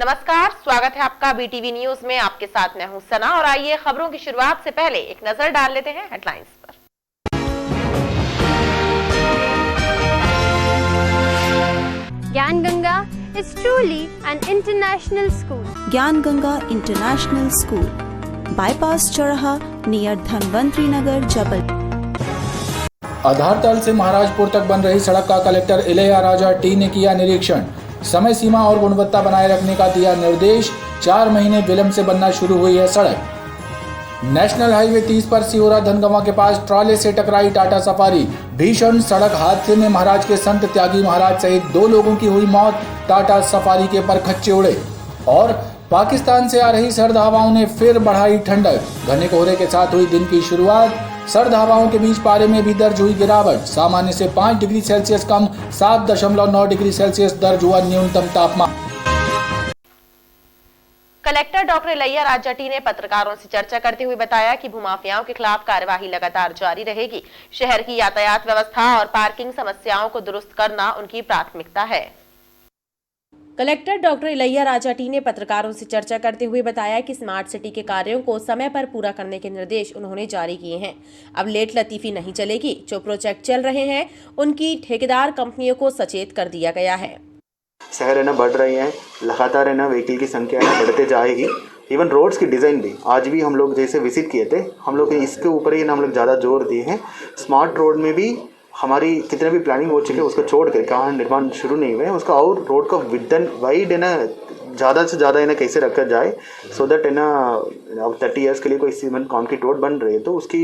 नमस्कार, स्वागत है आपका बीटीवी न्यूज में। आपके साथ मैं हूं सना और आइए खबरों की शुरुआत से पहले एक नजर डाल लेते हैं हेडलाइंस पर। ज्ञान Ganga is truly an international school. ज्ञान गंगा इंटरनेशनल स्कूल, बाईपास चौराहा नियर धनवंतरी नगर, जबलपुर। आधारताल से महाराजपुर तक बन रही सड़क का कलेक्टर इलैयाराजा टी ने किया निरीक्षण। समय सीमा और गुणवत्ता बनाए रखने का दिया निर्देश। 4 महीने विलंब से बनना शुरू हुई है सड़क। नेशनल हाईवे 30 पर सिहोरा धनगवा के पास ट्राले से टकराई टाटा सफारी। भीषण सड़क हादसे में महाराज के संत त्यागी महाराज सहित 2 लोगों की हुई मौत। टाटा सफारी के परखच्चे उड़े। और पाकिस्तान से आ रही सर्द हवाओं ने फिर बढ़ाई ठंडक। घने कोहरे के साथ हुई दिन की शुरुआत। सर्द हवाओं के बीच पारे में भी दर्ज हुई गिरावट। सामान्य से 5 डिग्री सेल्सियस कम 7.9 डिग्री सेल्सियस दर्ज हुआ न्यूनतम तापमान। कलेक्टर डॉक्टर इलैयाराजा टी ने पत्रकारों से चर्चा करते हुए बताया कि भूमाफियाओं के खिलाफ कार्यवाही लगातार जारी रहेगी। शहर की यातायात व्यवस्था और पार्किंग समस्याओं को दुरुस्त करना उनकी प्राथमिकता है। कलेक्टर डॉक्टर इलैयाराजा टी ने पत्रकारों से चर्चा करते हुए बताया कि स्मार्ट सिटी के कार्यों को समय पर पूरा करने के निर्देश उन्होंने जारी किए हैं। अब लेट लतीफी नहीं चलेगी। जो प्रोजेक्ट चल रहे हैं उनकी ठेकेदार कंपनियों को सचेत कर दिया गया है। शहर है ना बढ़ रही है, लगातार है ना व्हीकल की संख्या है बढ़ते जाएगी। इवन रोड्स की डिज़ाइन भी आज भी हम लोग जैसे विजिट किए थे, हम लोग इसके ऊपर ही ना हम लोग ज़्यादा जोर दिए हैं। स्मार्ट रोड में भी हमारी कितने भी प्लानिंग हो चुके हैं उसको छोड़ कर कहाँ निर्माण शुरू नहीं हुए हैं, उसका और रोड का विदन वाइड है ना ज़्यादा से ज़्यादा है ना कैसे रखा जाए सो दैट है ना अब 30 ईयर्स के लिए कोई सीमेंट कॉन्क्रीट रोड बन रही है तो उसकी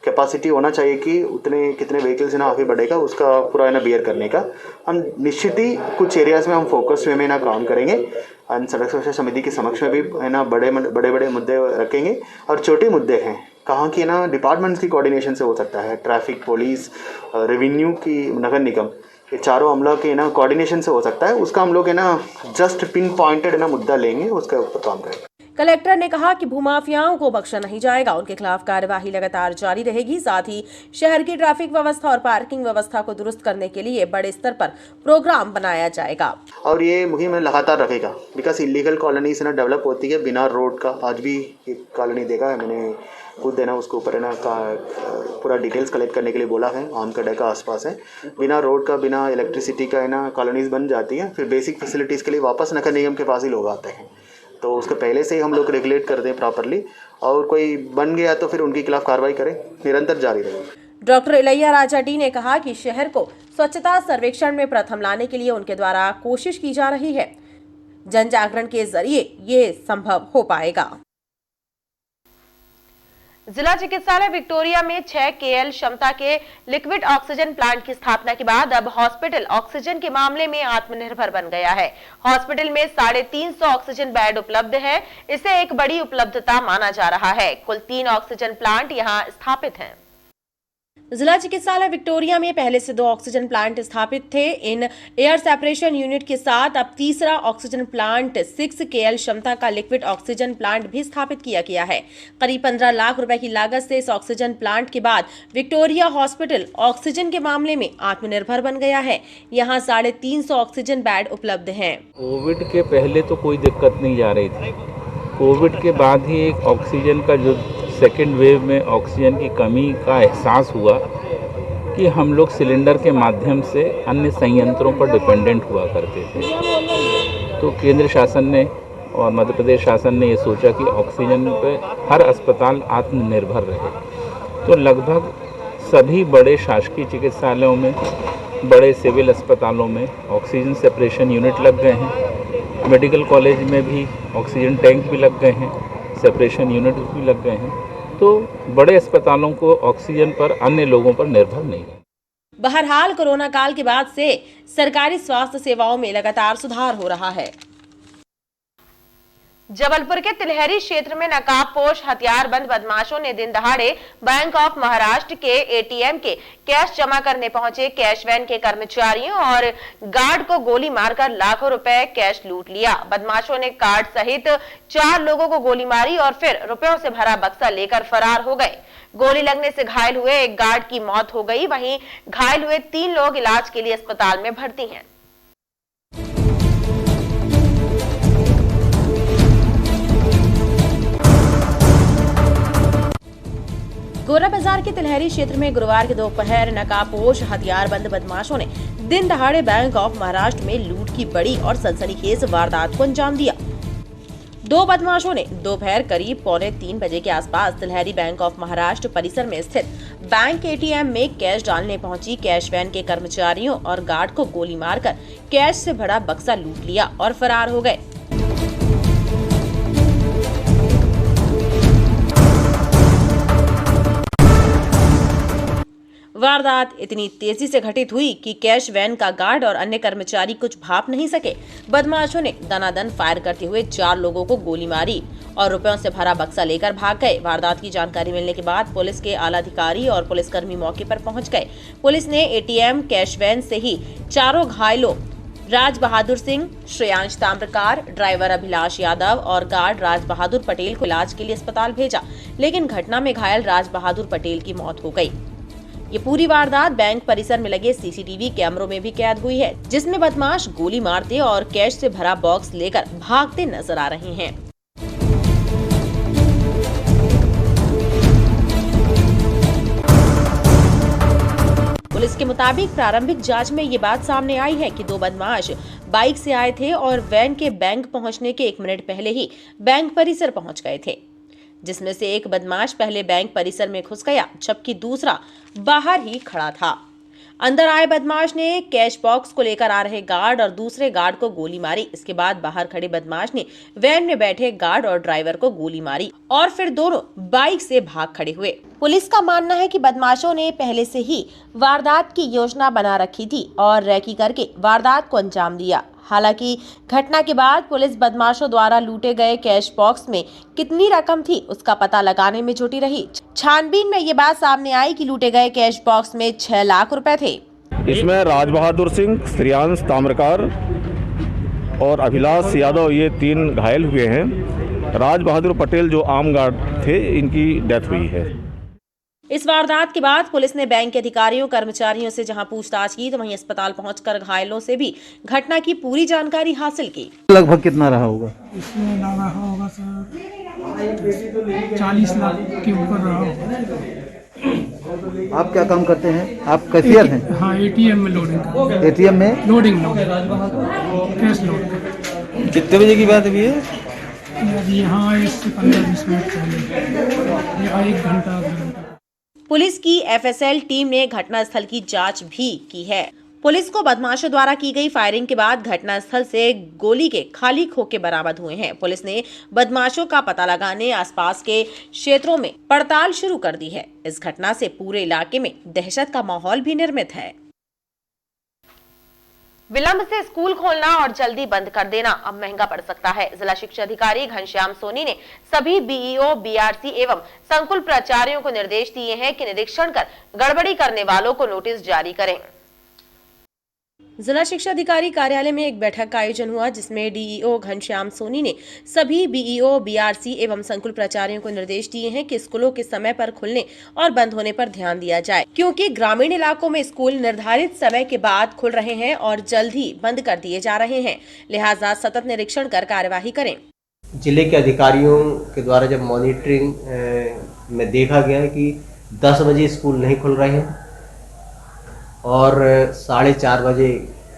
कैपेसिटी होना चाहिए कि उतने कितने व्हीकल्स है ना आगे बढ़ेगा उसका पूरा है ना बियर करने का। हम निश्चित ही कुछ एरियाज़ में हम फोकस वे में ना काम करेंगे एंड सड़क सुरक्षा समिति के समक्ष में भी है ना बड़े बड़े मुद्दे रखेंगे और छोटे मुद्दे हैं कहाँ की ना डिपार्टमेंट्स की कोऑर्डिनेशन से हो सकता है, ट्रैफिक, पुलिस, रेवेन्यू की, नगर निगम, ये चारों अमला के ना कोऑर्डिनेशन से हो सकता है। उसका हम लोग है ना जस्ट पिन पॉइंटेड है ना मुद्दा लेंगे, उसके ऊपर काम करेंगे। कलेक्टर ने कहा कि भूमाफियाओं को बख्शा नहीं जाएगा। उनके खिलाफ कार्यवाही लगातार जारी रहेगी। साथ ही शहर की ट्रैफिक व्यवस्था और पार्किंग व्यवस्था को दुरुस्त करने के लिए बड़े स्तर पर प्रोग्राम बनाया जाएगा और ये मुहिम लगातार रखेगा बिकॉज इलीगल कॉलोनीज ना डेवलप होती है बिना रोड का। आज भी एक कॉलोनी देखा है मैंने खुद देना उसके ऊपर है ना पूरा डिटेल्स कलेक्ट करने के लिए बोला है। आम का डेका आसपास है, बिना रोड का बिना इलेक्ट्रिसिटी का है ना कॉलोनीज बन जाती है। फिर बेसिक फैसिलिटीज़ के लिए वापस नगर निगम के पास ही लोग आते हैं तो उसके पहले से ही हम लोग रेगुलेट कर दें प्रॉपरली और कोई बन गया तो फिर उनके खिलाफ कार्रवाई करें, निरंतर जारी रहेगी। डॉक्टर इलैयाराजा टी ने कहा कि शहर को स्वच्छता सर्वेक्षण में प्रथम लाने के लिए उनके द्वारा कोशिश की जा रही है। जन जागरण के जरिए ये संभव हो पाएगा। जिला चिकित्सालय विक्टोरिया में 6 KL क्षमता के लिक्विड ऑक्सीजन प्लांट की स्थापना के बाद अब हॉस्पिटल ऑक्सीजन के मामले में आत्मनिर्भर बन गया है। हॉस्पिटल में 350 ऑक्सीजन बेड उपलब्ध है। इसे एक बड़ी उपलब्धता माना जा रहा है। कुल 3 ऑक्सीजन प्लांट यहां स्थापित हैं। जिला चिकित्सालय विक्टोरिया में पहले से 2 ऑक्सीजन प्लांट स्थापित थे। इन एयर सेपरेशन यूनिट के साथ अब तीसरा ऑक्सीजन प्लांट 6 KL क्षमता का लिक्विड ऑक्सीजन प्लांट भी स्थापित किया गया है। करीब 15 लाख रुपए की लागत से इस ऑक्सीजन प्लांट के बाद विक्टोरिया हॉस्पिटल ऑक्सीजन के मामले में आत्मनिर्भर बन गया है। यहाँ 350 ऑक्सीजन बेड उपलब्ध हैं। कोविड के पहले तो कोई दिक्कत नहीं जा रही थी। कोविड के बाद ही एक ऑक्सीजन का जो सेकेंड वेव में ऑक्सीजन की कमी का एहसास हुआ कि हम लोग सिलेंडर के माध्यम से अन्य संयंत्रों पर डिपेंडेंट हुआ करते थे। तो केंद्र शासन ने और मध्य प्रदेश शासन ने ये सोचा कि ऑक्सीजन पे हर अस्पताल आत्मनिर्भर रहे। तो लगभग सभी बड़े शासकीय चिकित्सालयों में, बड़े सिविल अस्पतालों में ऑक्सीजन सेपरेशन यूनिट लग गए हैं। मेडिकल कॉलेज में भी ऑक्सीजन टैंक भी लग गए हैं, सेपरेशन यूनिट भी लग गए हैं। तो बड़े अस्पतालों को ऑक्सीजन पर अन्य लोगों पर निर्भर नहीं है। बहरहाल कोरोना काल के बाद से सरकारी स्वास्थ्य सेवाओं में लगातार सुधार हो रहा है। जबलपुर के तिलहरी क्षेत्र में नकाबपोश हथियारबंद बदमाशों ने दिन दहाड़े बैंक ऑफ महाराष्ट्र के ATM के कैश जमा करने पहुंचे कैश वैन के कर्मचारियों और गार्ड को गोली मारकर लाखों रुपए कैश लूट लिया। बदमाशों ने कार्ड सहित 4 लोगों को गोली मारी और फिर रुपयों से भरा बक्सा लेकर फरार हो गए। गोली लगने से घायल हुए एक गार्ड की मौत हो गई। वहीं घायल हुए 3 लोग इलाज के लिए अस्पताल में भर्ती हैं। गोरा बाजार के तिलहरी क्षेत्र में गुरुवार के दोपहर नकाबपोश हथियारबंद बदमाशों ने दिन दहाड़े बैंक ऑफ महाराष्ट्र में लूट की बड़ी और सनसनीखेज वारदात को अंजाम दिया। दो बदमाशों ने दोपहर करीब 2:45 बजे के आसपास तिलहरी बैंक ऑफ महाराष्ट्र परिसर में स्थित बैंक एटीएम में कैश डालने पहुंची कैश वैन के कर्मचारियों और गार्ड को गोली मारकर कैश से भरा बक्सा लूट लिया और फरार हो गए। वारदात इतनी तेजी से घटित हुई कि कैश वैन का गार्ड और अन्य कर्मचारी कुछ भाप नहीं सके। बदमाशों ने दनादन फायर करते हुए 4 लोगों को गोली मारी और रुपयों से भरा बक्सा लेकर भाग गए। वारदात की जानकारी मिलने के बाद पुलिस के आला अधिकारी और पुलिसकर्मी मौके पर पहुंच गए। पुलिस ने एटीएम कैश वैन से ही 4 घायलों राज बहादुर सिंह, श्रेयांश ताम्रकार, ड्राइवर अभिलाष यादव और गार्ड राज बहादुर पटेल को इलाज के लिए अस्पताल भेजा, लेकिन घटना में घायल राज बहादुर पटेल की मौत हो गई। ये पूरी वारदात बैंक परिसर में लगे सीसीटीवी कैमरों में भी कैद हुई है, जिसमें बदमाश गोली मारते और कैश से भरा बॉक्स लेकर भागते नजर आ रहे हैं। पुलिस के मुताबिक प्रारंभिक जांच में ये बात सामने आई है कि 2 बदमाश बाइक से आए थे और वैन के बैंक पहुंचने के 1 मिनट पहले ही बैंक परिसर पहुंच गए थे, जिसमें से एक बदमाश पहले बैंक परिसर में घुस गया जबकि दूसरा बाहर ही खड़ा था। अंदर आए बदमाश ने कैश बॉक्स को लेकर आ रहे गार्ड और दूसरे गार्ड को गोली मारी। इसके बाद बाहर खड़े बदमाश ने वैन में बैठे गार्ड और ड्राइवर को गोली मारी और फिर दोनों बाइक से भाग खड़े हुए। पुलिस का मानना है कि बदमाशों ने पहले से ही वारदात की योजना बना रखी थी और रैकी करके वारदात को अंजाम दिया। हालांकि घटना के बाद पुलिस बदमाशों द्वारा लूटे गए कैश बॉक्स में कितनी रकम थी उसका पता लगाने में जुटी रही। छानबीन में ये बात सामने आई कि लूटे गए कैश बॉक्स में 6 लाख रुपए थे। इसमें राज बहादुर सिंह, श्रेयांश ताम्रकार और अभिलाष यादव ये 3 घायल हुए हैं। राज बहादुर पटेल जो आम गार्ड थे, इनकी डेथ हुई है। इस वारदात के बाद पुलिस ने बैंक के अधिकारियों कर्मचारियों से जहां पूछताछ की तो वहीं अस्पताल पहुंचकर घायलों से भी घटना की पूरी जानकारी हासिल की। लगभग कितना रहा होगा? इसमें लगा होगा सर 40 लाख के ऊपर रहा होगा। आप क्या काम करते हैं? आप कैशियर हैं? हाँ, एटीएम में लोडिंग। एटीएम में लोडिंग कैश लोड। कितने बजे की बात अभी है? अभी यहाँ इससे 15-20 मिनट पहले, या 1 घंटा। पुलिस की एफएसएल टीम ने घटनास्थल की जांच भी की है। पुलिस को बदमाशों द्वारा की गई फायरिंग के बाद घटनास्थल से गोली के खाली खोखे बरामद हुए हैं। पुलिस ने बदमाशों का पता लगाने आसपास के क्षेत्रों में पड़ताल शुरू कर दी है। इस घटना से पूरे इलाके में दहशत का माहौल भी निर्मित है। विलंब से स्कूल खोलना और जल्दी बंद कर देना अब महंगा पड़ सकता है। जिला शिक्षा अधिकारी घनश्याम सोनी ने सभी बीईओ, बीआरसी एवं संकुल प्राचार्यों को निर्देश दिए हैं कि निरीक्षण कर गड़बड़ी करने वालों को नोटिस जारी करें। जिला शिक्षा अधिकारी कार्यालय में एक बैठक का आयोजन हुआ, जिसमें डीईओ घनश्याम सोनी ने सभी बीईओ, बीआरसी एवं संकुल प्राचार्यों को निर्देश दिए हैं कि स्कूलों के समय पर खुलने और बंद होने पर ध्यान दिया जाए, क्योंकि ग्रामीण इलाकों में स्कूल निर्धारित समय के बाद खुल रहे हैं और जल्द ही बंद कर दिए जा रहे हैं। लिहाजा सतत निरीक्षण कर कार्यवाही करें। जिले के अधिकारियों के द्वारा जब मॉनिटरिंग में देखा गया है कि 10 बजे स्कूल नहीं खुल रहे हैं और 4:30 बजे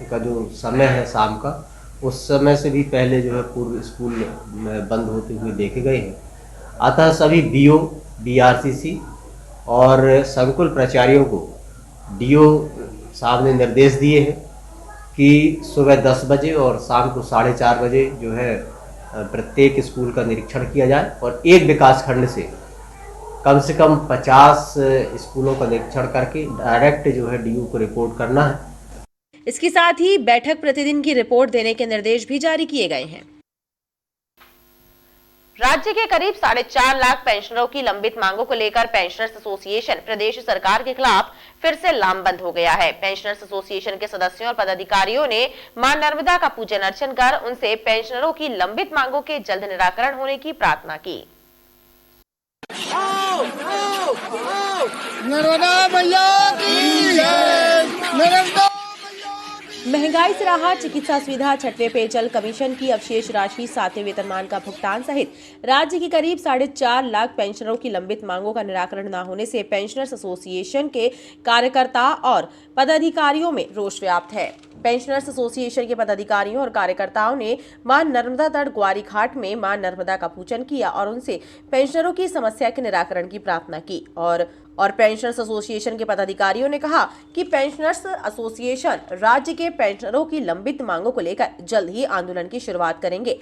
का जो समय है शाम का, उस समय से भी पहले जो है पूर्व स्कूल बंद होते हुए देखे गए हैं। अतः सभी बीओ, बीआरसीसी और संकुल प्राचार्यों को डीओ साहब ने निर्देश दिए हैं कि सुबह 10 बजे और शाम को 4:30 बजे जो है प्रत्येक स्कूल का निरीक्षण किया जाए और एक विकास खंड से कम 50 स्कूलों का निरीक्षण करके डायरेक्ट जो है डीयू को रिपोर्ट करना है। इसके साथ ही बैठक प्रतिदिन की रिपोर्ट देने के निर्देश भी जारी किए गए हैं। राज्य के करीब 4.5 लाख पेंशनरों की लंबित मांगों को लेकर पेंशनर्स एसोसिएशन प्रदेश सरकार के खिलाफ फिर से लामबंद हो गया है। पेंशनर्स एसोसिएशन के सदस्यों और पदाधिकारियों ने मां नर्मदा का पूजन अर्चन कर उनसे पेंशनरों की लंबित मांगों के जल्द निराकरण होने की प्रार्थना की। नर्मदा मैया की जय, नर्मदा महंगाई से राहत, चिकित्सा सुविधा, छठवें पेयजल कमीशन की अवशेष राशि, 7वें वेतनमान का भुगतान सहित राज्य की करीब 4.5 लाख पेंशनरों की लंबित मांगों का निराकरण न होने से पेंशनर्स एसोसिएशन के कार्यकर्ता और पदाधिकारियों में रोष व्याप्त है। पेंशनर्स एसोसिएशन के पदाधिकारियों और कार्यकर्ताओं ने मां नर्मदा तट ग्वारी घाट में मां नर्मदा का पूजन किया और उनसे पेंशनरों की समस्या के निराकरण की प्रार्थना की। और पेंशनर्स एसोसिएशन के पदाधिकारियों ने कहा कि पेंशनर्स एसोसिएशन राज्य के पेंशनरों की लंबित मांगों को लेकर जल्द ही आंदोलन की शुरुआत करेंगे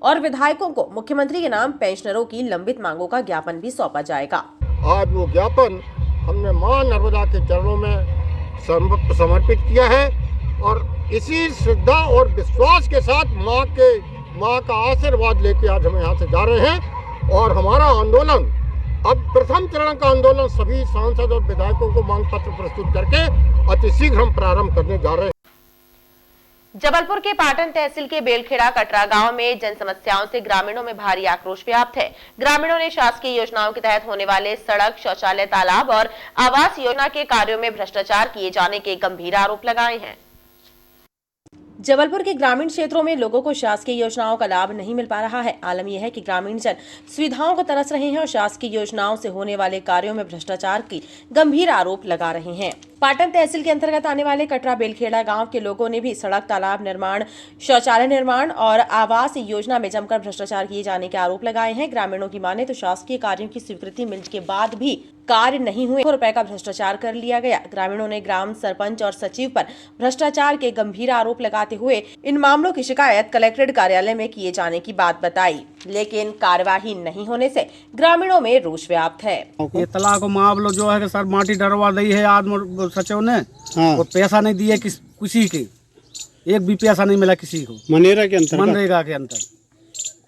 और विधायकों को मुख्यमंत्री के नाम पेंशनरों की लंबित मांगों का ज्ञापन भी सौंपा जाएगा। आज वो ज्ञापन हमने मां नर्मदा के चरणों में समर्पित किया है और इसी श्रद्धा और विश्वास के साथ मां का आशीर्वाद लेके आज हम यहाँ से जा रहे हैं। और हमारा आंदोलन अब प्रथम चरण का आंदोलन सभी सांसद और विधायकों को मांग पत्र प्रस्तुत करके अतिशीघ्र हम प्रारंभ करने जा रहे हैं। जबलपुर के पाटन तहसील के बेलखेड़ा कटरा गांव में जन समस्याओं से ग्रामीणों में भारी आक्रोश व्याप्त है। ग्रामीणों ने शासकीय योजनाओं के तहत होने वाले सड़क, शौचालय, तालाब और आवास योजना के कार्यों में भ्रष्टाचार किए जाने के गंभीर आरोप लगाए हैं। जबलपुर के ग्रामीण क्षेत्रों में लोगों को शासकीय योजनाओं का लाभ नहीं मिल पा रहा है। आलम यह है कि ग्रामीण जन सुविधाओं को तरस रहे हैं और शासकीय योजनाओं से होने वाले कार्यों में भ्रष्टाचार की गंभीर आरोप लगा रहे हैं। पाटन तहसील के अंतर्गत आने वाले कटरा बेलखेड़ा गांव के लोगों ने भी सड़क, तालाब निर्माण, शौचालय निर्माण और आवास योजना में जमकर भ्रष्टाचार किए जाने के आरोप लगाए हैं। ग्रामीणों की माने तो शासकीय कार्यों की स्वीकृति मिलने के बाद भी कार्य नहीं हुए, रुपए का भ्रष्टाचार कर लिया गया। ग्रामीणों ने ग्राम सरपंच और सचिव पर भ्रष्टाचार के गंभीर आरोप लगाते हुए इन मामलों की शिकायत कलेक्ट्रेट कार्यालय में किए जाने की बात बताई, लेकिन कार्यवाही नहीं होने से ग्रामीणों में रोष व्याप्त है। ये तालाब को मामलो जो है कि सर माटी डरवा दी है आदमी सचिव ने और पैसा नहीं दिए किसी के, एक भी पैसा नहीं मिला किसी को। मनरेगा के अंतर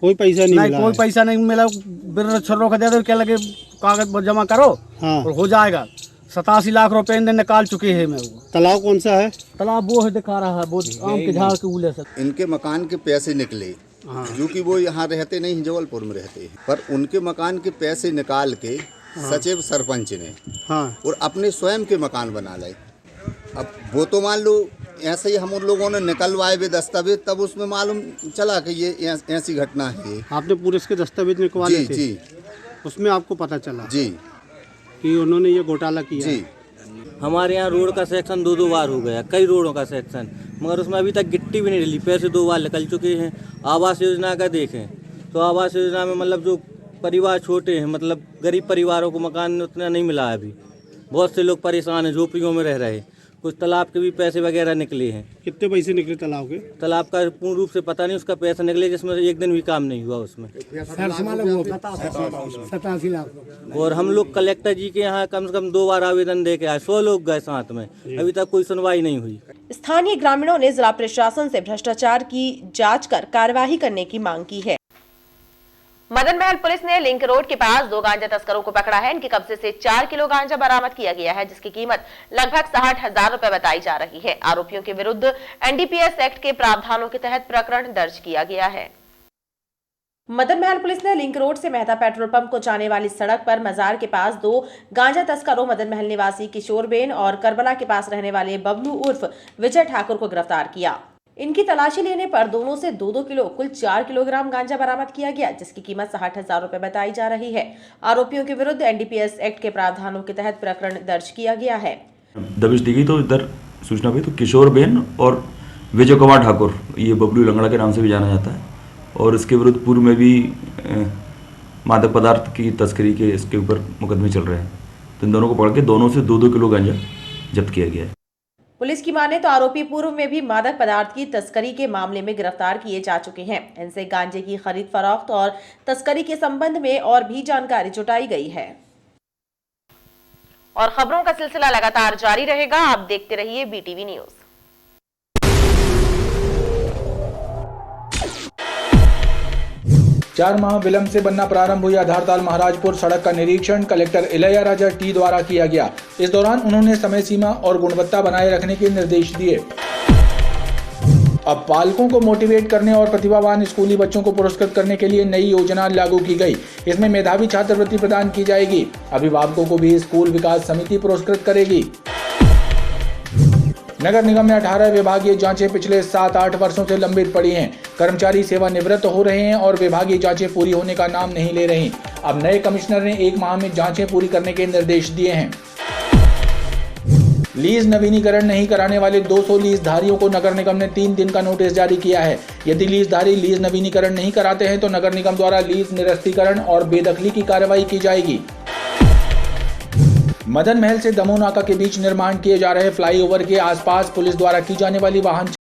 कोई पैसा नहीं मिला, कोई पैसा नहीं मिला। बिर छोरों का दे दो, क्या लगे कागज जमा करो और हो जाएगा। 87 लाख रुपए निकाल चुके हैं। मैं वो तालाब कौन सा है? तालाब वो है दिखा रहा है, वो आम के झाड़ के उले से। इनके मकान के पैसे निकले, जो कि वो यहाँ रहते नहीं, जबलपुर में रहते हैं, पर उनके मकान के पैसे निकाल के सचिव सरपंच ने और अपने स्वयं के मकान बना लाए। अब वो तो मान लो ऐसे ही हम उन लोगों ने निकलवाए वे दस्तावेज, तब उसमें मालूम चला कि ये ऐसी घटना है। आपने पूरे इसके दस्तावेज निकलवाए थे? जी, उसमें आपको पता चला जी कि उन्होंने ये घोटाला किया जी। हमारे यहाँ रोड का सेक्शन दो बार हो गया, कई रोडों का सेक्शन, मगर उसमें अभी तक गिट्टी भी नहीं डली। पैसे 2 बार निकल चुके हैं। आवास योजना का देखें तो आवास योजना में मतलब जो परिवार छोटे हैं, मतलब गरीब परिवारों को मकान उतना नहीं मिला है। अभी बहुत से लोग परेशान हैं, झोपड़ियों में रह रहे। कुछ तालाब के भी पैसे वगैरह निकले हैं। कितने पैसे निकले तालाब के? तालाब का पूर्ण रूप से पता नहीं, उसका पैसा निकले जिसमें एक दिन भी काम नहीं हुआ उसमें। 87 लाख। और हम लोग कलेक्टर जी के यहाँ कम से कम 2 बार आवेदन दे के आए, 100 लोग गए साथ में, अभी तक कोई सुनवाई नहीं हुई। स्थानीय ग्रामीणों ने जिला प्रशासन से भ्रष्टाचार की जांच कर कार्यवाही करने की मांग की है। मदन महल पुलिस ने लिंक रोड के पास 2 गांजा तस्करों को पकड़ा है। इनके कब्जे से 4 किलो गांजा बरामद किया गया है, जिसकी कीमत लगभग 60,000 रुपए बताई जा रही है। आरोपियों के विरुद्ध एनडीपीएस एक्ट के प्रावधानों के तहत प्रकरण दर्ज किया गया है। मदन महल पुलिस ने लिंक रोड से मेहता पेट्रोल पंप को जाने वाली सड़क पर मजार के पास 2 गांजा तस्करों मदन महल निवासी किशोरबेन और करबला के पास रहने वाले बबलू उर्फ विजय ठाकुर को गिरफ्तार किया। इनकी तलाशी लेने पर दोनों से 2-2 किलो कुल 4 किलोग्राम गांजा बरामद किया गया, जिसकी कीमत 60,000 रुपए बताई जा रही है। आरोपियों के विरुद्ध एनडीपीएस एक्ट के प्रावधानों के तहत प्रकरण दर्ज किया गया है। दबिश दी गई तो इधर सूचना हुई तो किशोरबेन और विजय कुमार ठाकुर, ये बबलू लंगड़ा के नाम से भी जाना जाता है, और इसके विरुद्ध पूर्व में भी मादक पदार्थ की तस्करी के इसके ऊपर मुकदमे चल रहे हैं। तो इन दोनों को पकड़ के दोनों से 2-2 किलो गांजा जब्त किया गया है। पुलिस की माने तो आरोपी पूर्व में भी मादक पदार्थ की तस्करी के मामले में गिरफ्तार किए जा चुके हैं। इनसे गांजे की खरीद फरोख्त और तस्करी के संबंध में और भी जानकारी जुटाई गई है। और खबरों का सिलसिला लगातार जारी रहेगा, आप देखते रहिए बीटीवी न्यूज। 4 माह विलंब से बनना प्रारंभ हुई आधारताल महाराजपुर सड़क का निरीक्षण कलेक्टर इलैयाराजा टी द्वारा किया गया। इस दौरान उन्होंने समय सीमा और गुणवत्ता बनाए रखने के निर्देश दिए। अब पालकों को मोटिवेट करने और प्रतिभावान स्कूली बच्चों को पुरस्कृत करने के लिए नई योजना लागू की गई। इसमें मेधावी छात्रवृत्ति प्रदान की जाएगी। अभिभावकों को भी स्कूल विकास समिति पुरस्कृत करेगी। नगर निगम में 18 विभागीय जांचें पिछले 7-8 वर्षों से लंबित पड़ी हैं। कर्मचारी सेवानिवृत्त हो रहे हैं और विभागीय जांचें पूरी होने का नाम नहीं ले रही। अब नए कमिश्नर ने 1 माह में जांचें पूरी करने के निर्देश दिए हैं। लीज नवीनीकरण नहीं कराने वाले 200 लीजधारियों को नगर निगम ने 3 दिन का नोटिस जारी किया है। यदि लीजधारी लीज नवीनीकरण नहीं कराते हैं तो नगर निगम द्वारा लीज निरस्तीकरण और बेदखली की कार्रवाई की जाएगी। मदन महल से दमोह नाका के बीच निर्माण किए जा रहे फ्लाईओवर के आसपास पुलिस द्वारा की जाने वाली वाहन